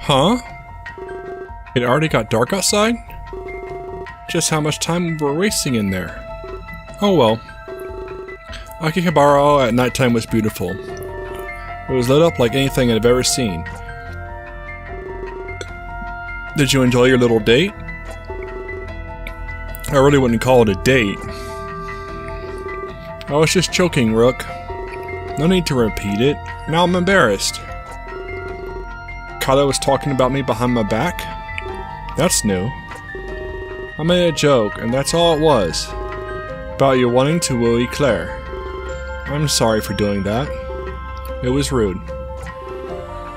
Huh? It already got dark outside? Just how much time we're wasting in there. Oh well. Akihabara at nighttime was beautiful. It was lit up like anything I've ever seen. Did you enjoy your little date? I really wouldn't call it a date. I was just joking, Rook. No need to repeat it. Now I'm embarrassed. Kyla was talking about me behind my back? That's new. I made a joke, and that's all it was. About you wanting to woo Claire. I'm sorry for doing that. It was rude.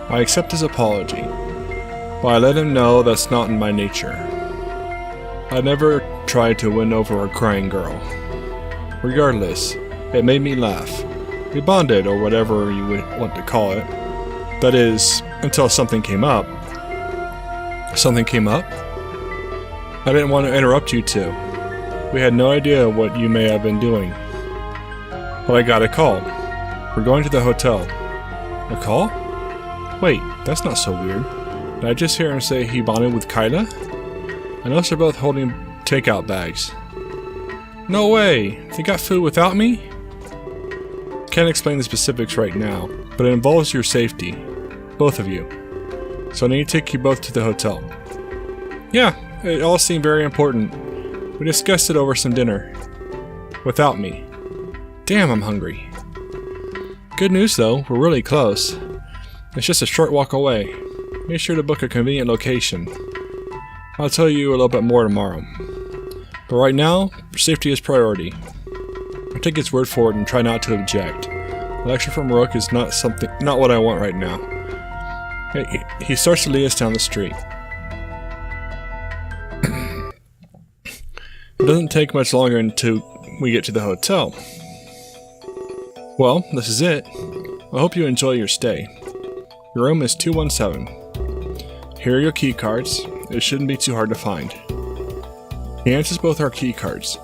I accept his apology, but I let him know that's not in my nature. I never tried to win over a crying girl. Regardless, it made me laugh. We bonded, or whatever you would want to call it. That is, until something came up. Something came up? I didn't want to interrupt you two. We had no idea what you may have been doing. But I got a call. We're going to the hotel. A call? Wait, that's not so weird. Did I just hear him say he bonded with Kyla? I noticed they're both holding takeout bags. No way! They got food without me? Can't explain the specifics right now, but it involves your safety. Both of you. So I need to take you both to the hotel. Yeah, it all seemed very important. We discussed it over some dinner. Without me. Damn, I'm hungry. Good news though, we're really close. It's just a short walk away. Make sure to book a convenient location. I'll tell you a little bit more tomorrow. But right now, safety is priority. I take his word for it and try not to object. A lecture from Rook is not what I want right now. He starts to lead us down the street. It doesn't take much longer until we get to the hotel. Well, this is it. I hope you enjoy your stay. Your room is 217. Here are your key cards. It shouldn't be too hard to find. He answers both our key cards.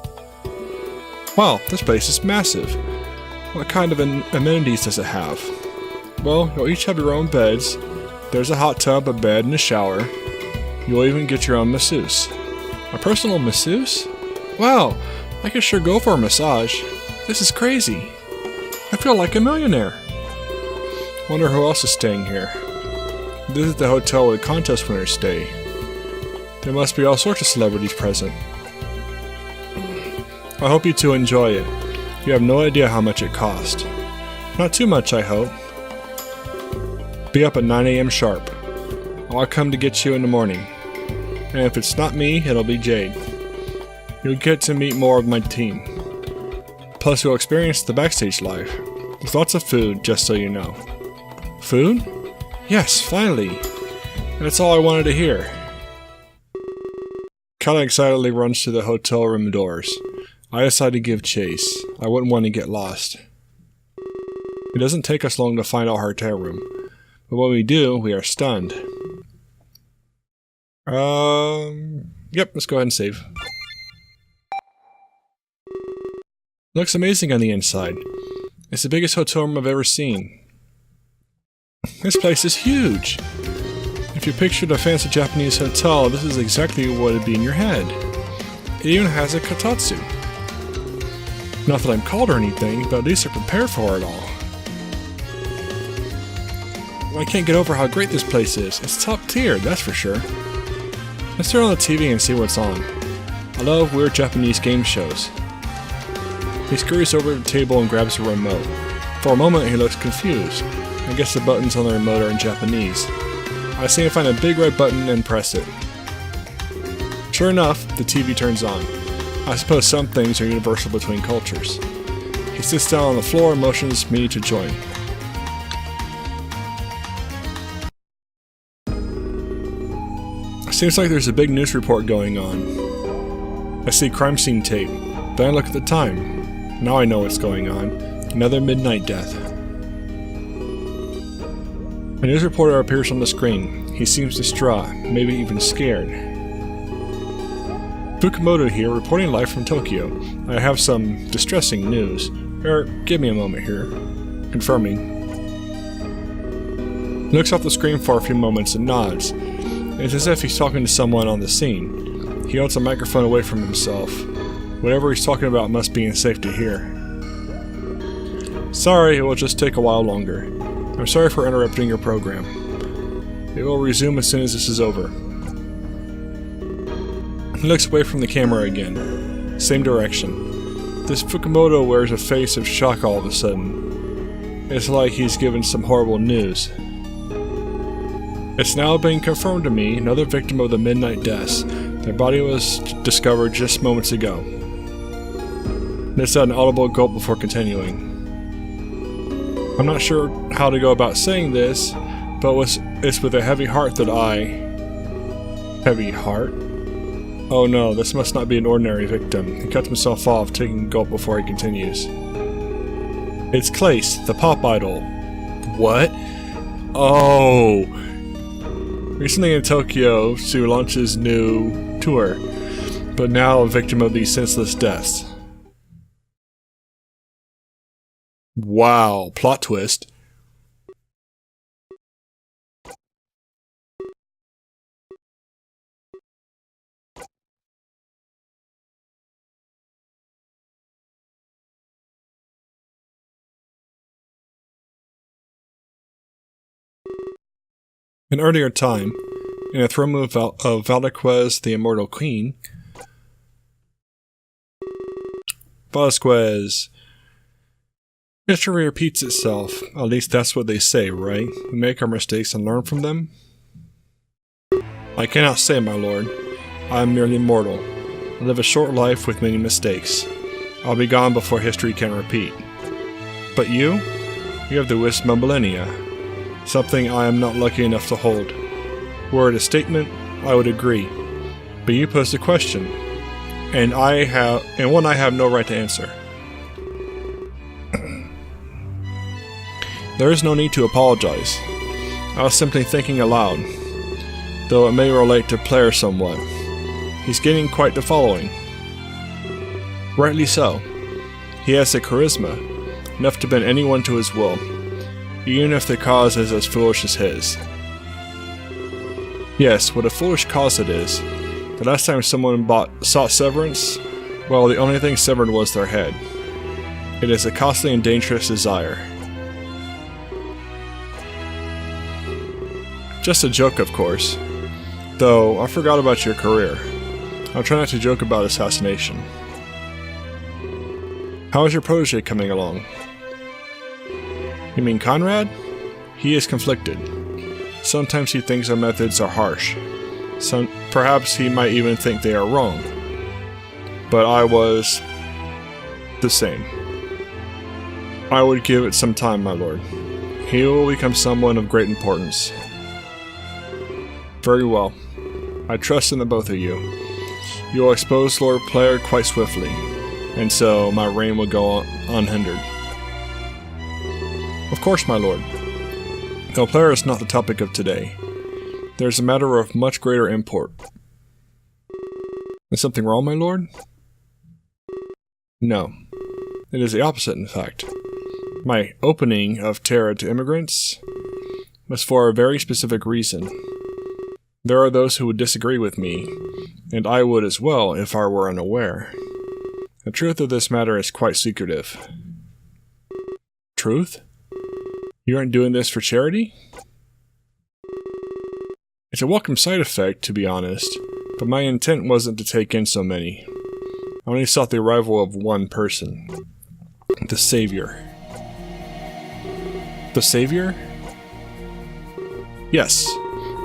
Wow, this place is massive. What kind of amenities does it have? Well, you'll each have your own beds. There's a hot tub, a bed, and a shower. You'll even get your own masseuse. A personal masseuse? Wow, I could sure go for a massage. This is crazy. I feel like a millionaire. Wonder who else is staying here. This is the hotel where the contest winners stay. There must be all sorts of celebrities present. I hope you two enjoy it. You have no idea how much it cost. Not too much, I hope. Be up at 9 AM sharp. I'll come to get you in the morning. And if it's not me, it'll be Jade. You'll get to meet more of my team. Plus you'll experience the backstage life. With lots of food, just so you know. Food? Yes, finally! That's all I wanted to hear. Kyla excitedly runs to the hotel room doors. I decide to give chase. I wouldn't want to get lost. It doesn't take us long to find our hotel room. But when we do, we are stunned. Yep, let's go ahead and save. Looks amazing on the inside. It's the biggest hotel room I've ever seen. This place is huge! If you pictured a fancy Japanese hotel, this is exactly what would be in your head. It even has a kotatsu. Not that I'm called or anything, but at least I prepare for it all. I can't get over how great this place is. It's top tier, that's for sure. Let's turn on the TV and see what's on. I love weird Japanese game shows. He scurries over to the table and grabs a remote. For a moment he looks confused. I guess the buttons on the remote are in Japanese. I see him find a big red button and press it. Sure enough, the TV turns on. I suppose some things are universal between cultures. He sits down on the floor and motions me to join. Seems like there's a big news report going on. I see crime scene tape. Then I look at the time. Now I know what's going on. Another midnight death. A news reporter appears on the screen. He seems distraught, maybe even scared. Fukumoto here, reporting live from Tokyo. I have some distressing news. Give me a moment here. Confirming. He looks off the screen for a few moments and nods. It's as if he's talking to someone on the scene. He holds the microphone away from himself. Whatever he's talking about must be unsafe to hear. Sorry, it will just take a while longer. I'm sorry for interrupting your program. It will resume as soon as this is over. He looks away from the camera again. Same direction. This Fukumoto wears a face of shock all of a sudden. It's like he's given some horrible news. It's now being confirmed to me, another victim of the midnight deaths. Their body was discovered just moments ago. This had an audible gulp before continuing. I'm not sure how to go about saying this, but it's with a heavy heart that I... Heavy heart? Oh no, this must not be an ordinary victim. He cuts himself off, taking a gulp before he continues. It's Clace, the pop idol. What? Oh! Recently in Tokyo, to launch his new tour, but now a victim of these senseless deaths. Wow, plot twist. An earlier time, in a throne room of Velasquez, the Immortal Queen, Velasquez. History repeats itself. At least that's what they say, right? We make our mistakes and learn from them? I cannot say, my lord. I am merely mortal. I live a short life with many mistakes. I'll be gone before history can repeat. But you? You have the wisdom of millennia. Something I am not lucky enough to hold. Were it a statement, I would agree. But you posed a question, and one I have no right to answer. There is no need to apologize. I was simply thinking aloud, though it may relate to Player somewhat. He's getting quite the following. Rightly so. He has the charisma, enough to bend anyone to his will, even if the cause is as foolish as his. Yes, what a foolish cause it is. The last time someone sought severance, well, the only thing severed was their head. It is a costly and dangerous desire. Just a joke, of course. Though, I forgot about your career. I'll try not to joke about assassination. How is your protege coming along? You mean Conrad? He is conflicted. Sometimes he thinks our methods are harsh. Perhaps he might even think they are wrong. But I was... the same. I would give it some time, my lord. He will become someone of great importance. Very well. I trust in the both of you. You will expose Lord Player quite swiftly, and so my reign will go on unhindered. Of course, my lord. Though Player is not the topic of today. There is a matter of much greater import. Is something wrong, my lord? No. It is the opposite, in fact. My opening of Terra to immigrants was for a very specific reason. There are those who would disagree with me, and I would as well if I were unaware. The truth of this matter is quite secretive. Truth? You aren't doing this for charity? It's a welcome side effect, to be honest, but my intent wasn't to take in so many. I only sought the arrival of one person. The Savior. The Savior? Yes.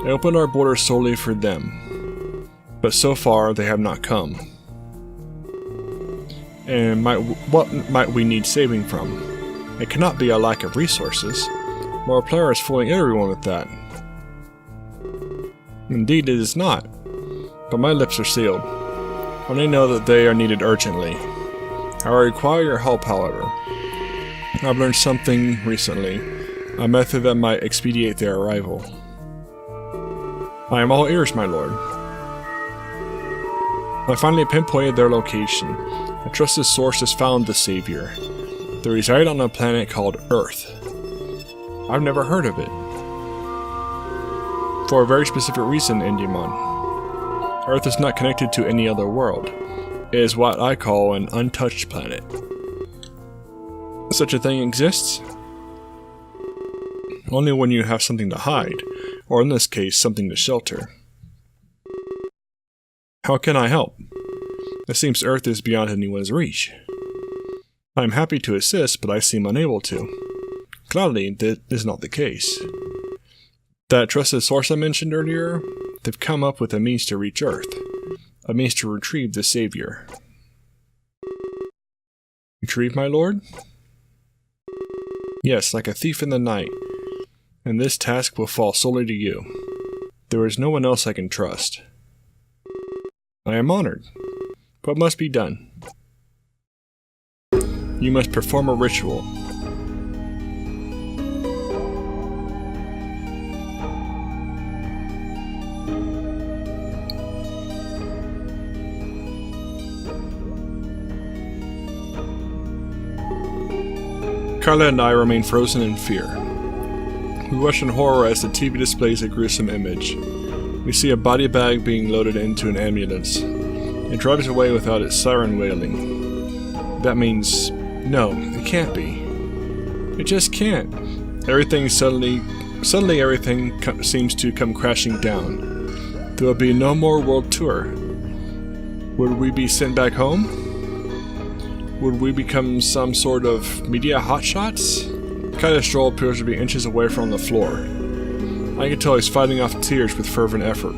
I opened our borders solely for them, but so far they have not come. And what might we need saving from? It cannot be a lack of resources. More Player is fooling everyone with that. Indeed it is not, but my lips are sealed. I only know that they are needed urgently. I require your help, however. I've learned something recently, a method that might expedite their arrival. I am all ears, my lord. I finally pinpointed their location. A trusted source has found the Savior. They reside on a planet called Earth. I've never heard of it. For a very specific reason, Indiamon. Earth is not connected to any other world. It is what I call an untouched planet. Such a thing exists? Only when you have something to hide, or in this case, something to shelter. How can I help? It seems Earth is beyond anyone's reach. I am happy to assist, but I seem unable to. Clearly, that is not the case. That trusted source I mentioned earlier, they've come up with a means to reach Earth. A means to retrieve the Savior. Retrieve, my lord? Yes, like a thief in the night. And this task will fall solely to you. There is no one else I can trust. I am honored. What must be done? You must perform a ritual. Carla and I remain frozen in fear. We watch in horror as the TV displays a gruesome image. We see a body bag being loaded into an ambulance. It drives away without its siren wailing. That means, no, it can't be. It just can't. Suddenly everything seems to come crashing down. There will be no more world tour. Would we be sent back home? Would we become some sort of media hotshots? Catastroll appears to be inches away from the floor. I can tell he's fighting off tears with fervent effort.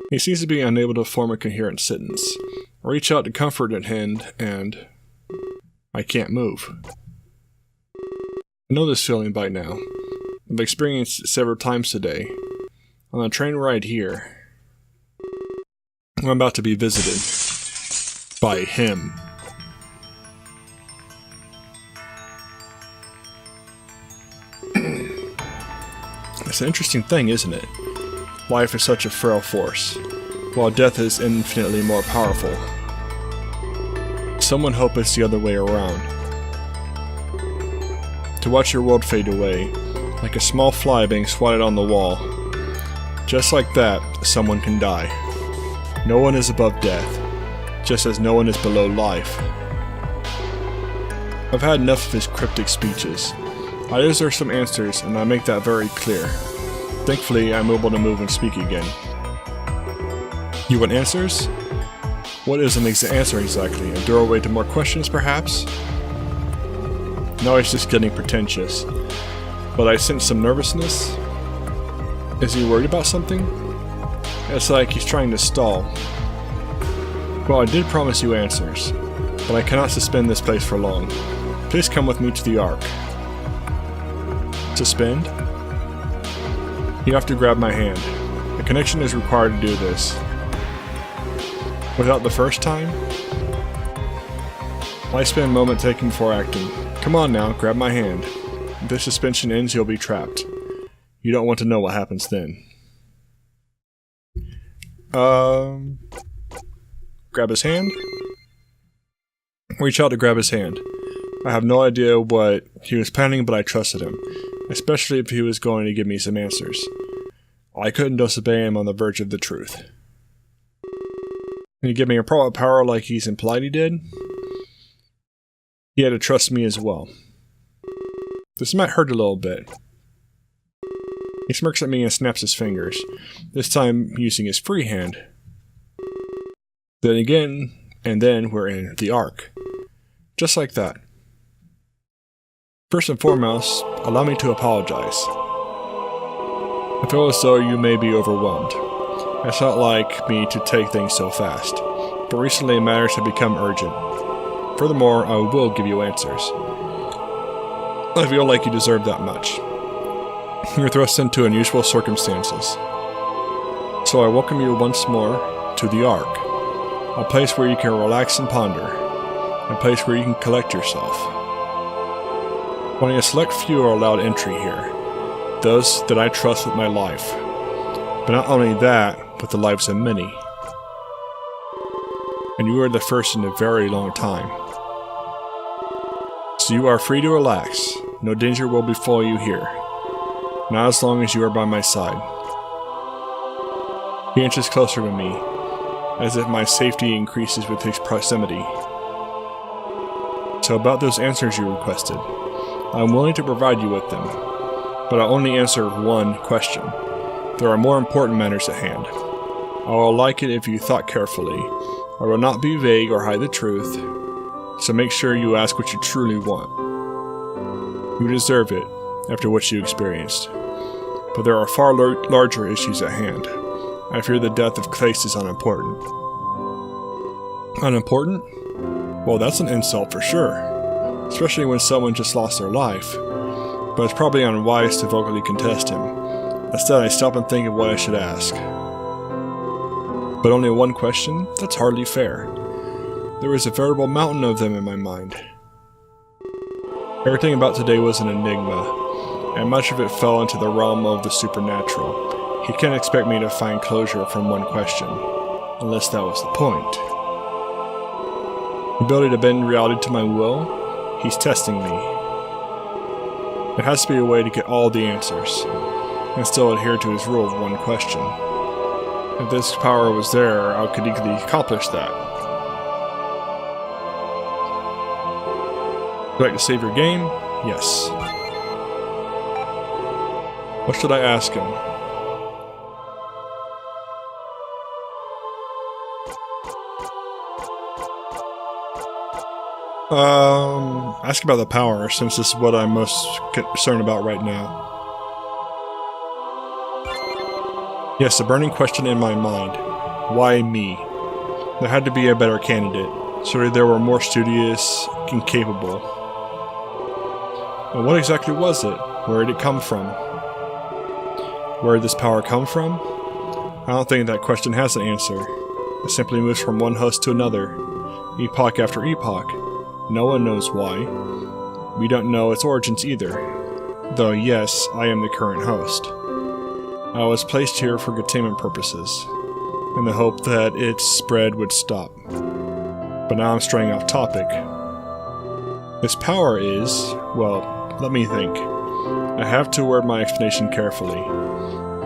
He seems to be unable to form a coherent sentence. I reach out to comfort at hand, and I can't move. I know this feeling by now. I've experienced it several times today. On the train ride here, I'm about to be visited by him. It's an interesting thing, isn't it? Life is such a frail force, while death is infinitely more powerful. Someone hope it's the other way around. To watch your world fade away, like a small fly being swatted on the wall. Just like that, someone can die. No one is above death, just as no one is below life. I've had enough of his cryptic speeches. I deserve some answers, and I make that very clear. Thankfully, I'm able to move and speak again. You want answers? What is an answer exactly? A doorway to more questions, perhaps? No, he's just getting pretentious. But I sense some nervousness. Is he worried about something? It's like he's trying to stall. Well, I did promise you answers, but I cannot suspend this place for long. Please come with me to the Ark. Suspend? You have to grab my hand. A connection is required to do this. Without the first time? Why spend a moment taking before acting? Come on now, grab my hand. If this suspension ends, you'll be trapped. You don't want to know what happens then. Grab his hand? Reach out to grab his hand. I have no idea what he was planning, but I trusted him, especially if he was going to give me some answers. I couldn't disobey him on the verge of the truth. Can he give me a power like he's implied he did? He had to trust me as well. This might hurt a little bit. He smirks at me and snaps his fingers, this time using his free hand. Then again, and then we're in the Ark. Just like that. First and foremost, allow me to apologize. I feel as though you may be overwhelmed. It's not like me to take things so fast, but recently matters have become urgent. Furthermore, I will give you answers. I feel like you deserve that much. You're thrust into unusual circumstances. So I welcome you once more to the Ark, a place where you can relax and ponder, a place where you can collect yourself. Only a select few are allowed entry here, those that I trust with my life. But not only that, but the lives of many. And you are the first in a very long time. So you are free to relax. No danger will befall you here. Not as long as you are by my side. He inches closer to me, as if my safety increases with his proximity. So about those answers you requested, I am willing to provide you with them, but I'll only answer one question. There are more important matters at hand. I will like it if you thought carefully. I will not be vague or hide the truth, so make sure you ask what you truly want. You deserve it, after what you experienced. But there are far larger issues at hand. I fear the death of Clace is unimportant. Unimportant? Well, that's an insult for sure. Especially when someone just lost their life. But it's probably unwise to vocally contest him. Instead, I stop and think of what I should ask. But only one question? That's hardly fair. There is a veritable mountain of them in my mind. Everything about today was an enigma, and much of it fell into the realm of the supernatural. He can't expect me to find closure from one question, unless that was the point. The ability to bend reality to my will? He's testing me. There has to be a way to get all the answers, and still adhere to his rule of one question. If this power was there, I could easily accomplish that. Would you like to save your game? Yes. What should I ask him? Ask about the power, since this is what I'm most concerned about right now. Yes, the burning question in my mind. Why me? There had to be a better candidate. Surely there were more studious and capable. And what exactly was it? Where did it come from? Where did this power come from? I don't think that question has an answer. It simply moves from one host to another, epoch after epoch. No one knows why. We don't know its origins either. Though yes, I am the current host. I was placed here for containment purposes, in the hope that its spread would stop. But now I'm straying off topic. This power is, well, let me think. I have to word my explanation carefully.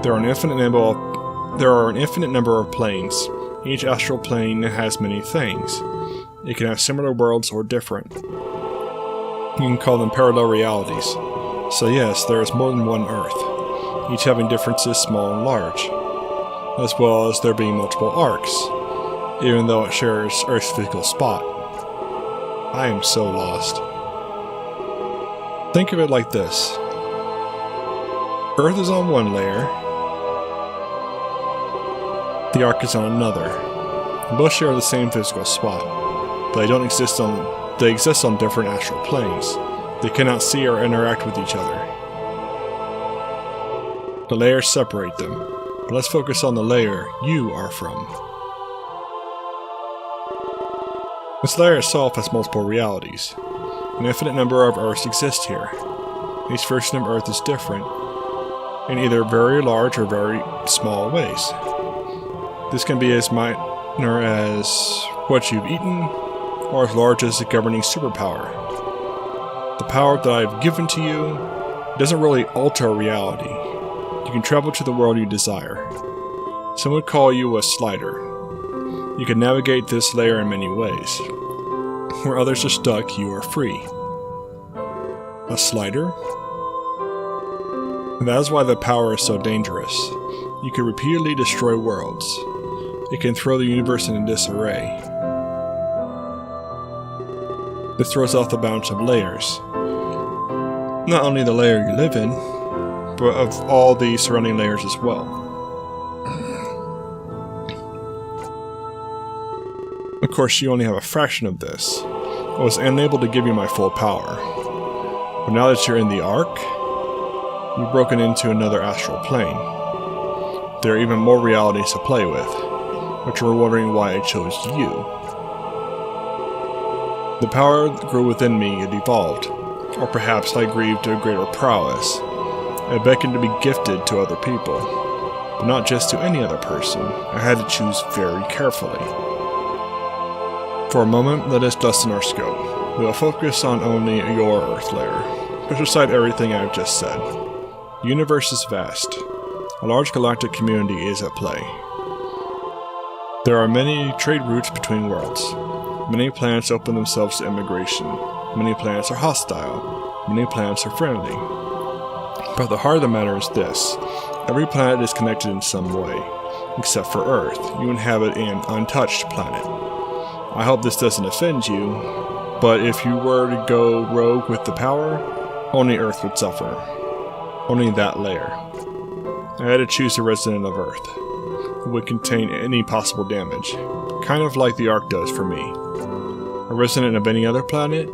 There are an infinite number of planes. Each astral plane has many things. It can have similar worlds or different. You can call them parallel realities. So yes, there is more than one Earth, each having differences small and large, as well as there being multiple arcs, even though it shares Earth's physical spot. I am so lost. Think of it like this. Earth is on one layer, the arc is on another. Both share the same physical spot, but they exist on different astral planes. They cannot see or interact with each other. The layers separate them, but let's focus on the layer you are from. This layer itself has multiple realities. An infinite number of Earths exist here. Each version of Earth is different, in either very large or very small ways. This can be as minor as what you've eaten, or as large as the governing superpower. The power that I've given to you doesn't really alter reality. You can travel to the world you desire. Some would call you a slider. You can navigate this layer in many ways. Where others are stuck, you are free. A slider? And that is why the power is so dangerous. You can repeatedly destroy worlds. It can throw the universe into disarray. This throws off the balance of layers. Not only the layer you live in, but of all the surrounding layers as well. Of course, you only have a fraction of this. I was unable to give you my full power. But now that you're in the Ark, you've broken into another astral plane. There are even more realities to play with, but you're wondering why I chose you. The power that grew within me had evolved, or perhaps I grieved to a greater prowess. I beckoned to be gifted to other people, but not just to any other person. I had to choose very carefully. For a moment, let us lessen our scope. We'll focus on only your Earth layer. Push aside everything I've just said. The universe is vast. A large galactic community is at play. There are many trade routes between worlds. Many planets open themselves to immigration. Many planets are hostile. Many planets are friendly. But the heart of the matter is this. Every planet is connected in some way. Except for Earth. You inhabit an untouched planet. I hope this doesn't offend you, but if you were to go rogue with the power, only Earth would suffer. Only that layer. I had to choose a resident of Earth. It would contain any possible damage, kind of like the Ark does for me. A resident of any other planet?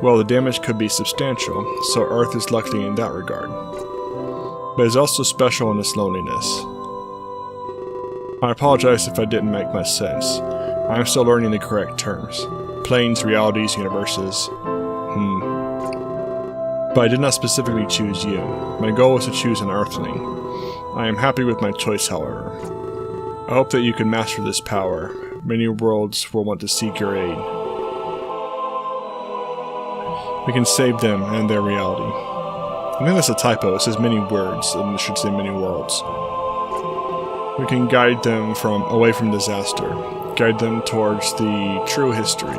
Well, the damage could be substantial, so Earth is lucky in that regard. But it's also special in its loneliness. I apologize if I didn't make much sense. I'm still learning the correct terms. Planes, realities, universes. But I did not specifically choose you. My goal was to choose an Earthling. I am happy with my choice, however. I hope that you can master this power. Many worlds will want to seek your aid. We can save them and their reality. I think that's a typo. It says many words, and it should say many worlds. We can guide them away from disaster. Guide them towards the true history.